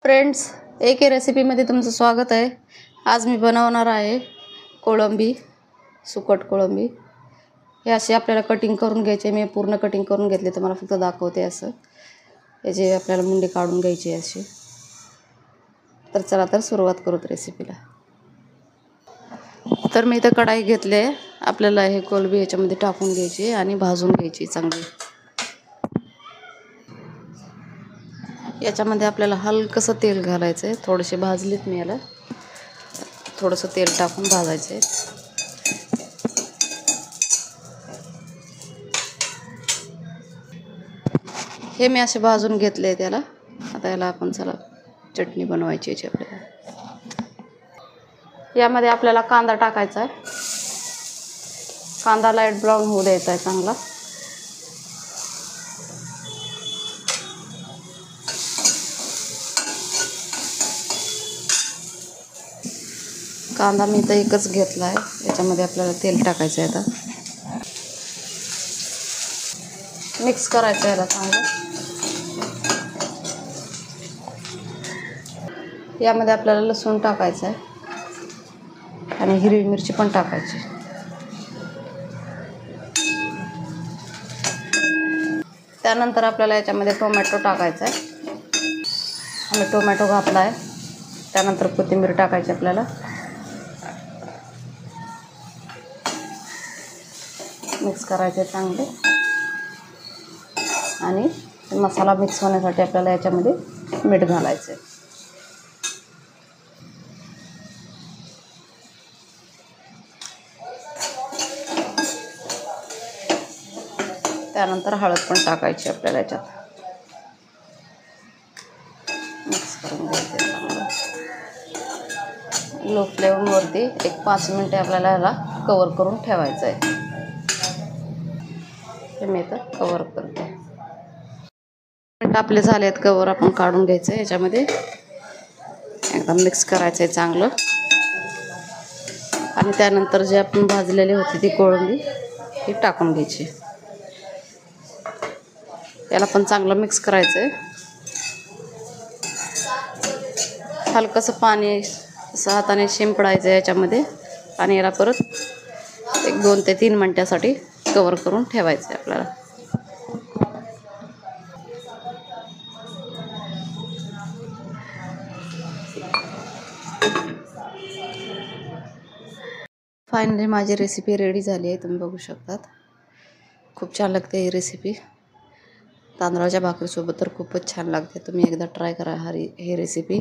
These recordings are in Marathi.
फ्रेंड्स, एक रेसिपीमध्ये तुमचं स्वागत आहे। आज मी बनवणार आहे कोळंबी, सुकट कोळंबी। हे असे आपल्याला कटिंग करून घ्यायचे। मी पूर्ण कटिंग करून घेतले, तुम्हाला फक्त दाखवते असं। याचे आपल्याला मुंडे काढून घ्यायचे असे। तर चला तर सुरुवात करूत रेसिपीला। तर मी इथे कढाई घेतले, आपल्याला हे कोळंबी याच्यामध्ये टाकून घ्यायची आणि भाजून घ्यायची चांगली। याच्यामध्ये आपल्याला हलकसं तेल घालायचं आहे। थोडेसे भाजलेत मी याला, थोडंसं तेल टाकून भाजायचं आहे। हे मी असे भाजून घेतले त्याला। आता याला आपण चला चटणी बनवायची आहे आपल्याला। यामध्ये आपल्याला कांदा टाकायचा आहे। कांदा लाईट ब्राऊन होऊ द्यायचा आहे चांगला। कांदा मी तर एकच घेतला आहे। याच्यामध्ये आपल्याला तेल टाकायचं आहे। आता मिक्स करायचं आहे याला चांगलं। यामध्ये आपल्याला लसूण टाकायचं आहे आणि हिरवी मिरची पण टाकायची। त्यानंतर आपल्याला याच्यामध्ये टोमॅटो टाकायचा आहे। आम्ही टोमॅटो घातला आहे। त्यानंतर कोथिंबीर टाकायची आपल्याला। मिक्स करायचे चांगले आणि मसाला मिक्स होण्यासाठी आपल्याला याच्यामध्ये मीठ घालायचं आहे। त्यानंतर हळद पण टाकायची आपल्याला याच्यात। मिक्स करून घ्यायचं चांगलं। लो फ्लेमवरती एक 5 मिनिटे आपल्याला याला कव्हर करून ठेवायचं आहे। हे मी तर कव्हर करते। आपले झालेत कव्हर, आपण काढून घ्यायचं आहे। याच्यामध्ये एकदम मिक्स करायचं आहे चांगलं आणि त्यानंतर जे आपण भाजलेली होती ती कोळंबी ही टाकून घ्यायची। याला पण चांगलं मिक्स करायचं आहे। हलकसं पाणी असं हाताने शिंपडायचं याच्यामध्ये आणि याला परत एक 2 ते 3 मिनिटासाठी कव्हर करून ठेवायचं आहे आपल्याला। फायनली माझी रेसिपी रेडी झाली आहे। तुम्ही बघू शकतात, खूप छान लागते ही रेसिपी। तांदळाच्या भाकरीसोबत तर खूपच छान लागते। तुम्ही एकदा ट्राय करा ही रेसिपी।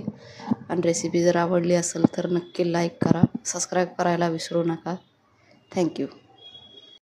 आणि रेसिपी जर आवडली असेल तर नक्की लाईक करा, सबस्क्राईब करायला विसरू नका। थँक्यू।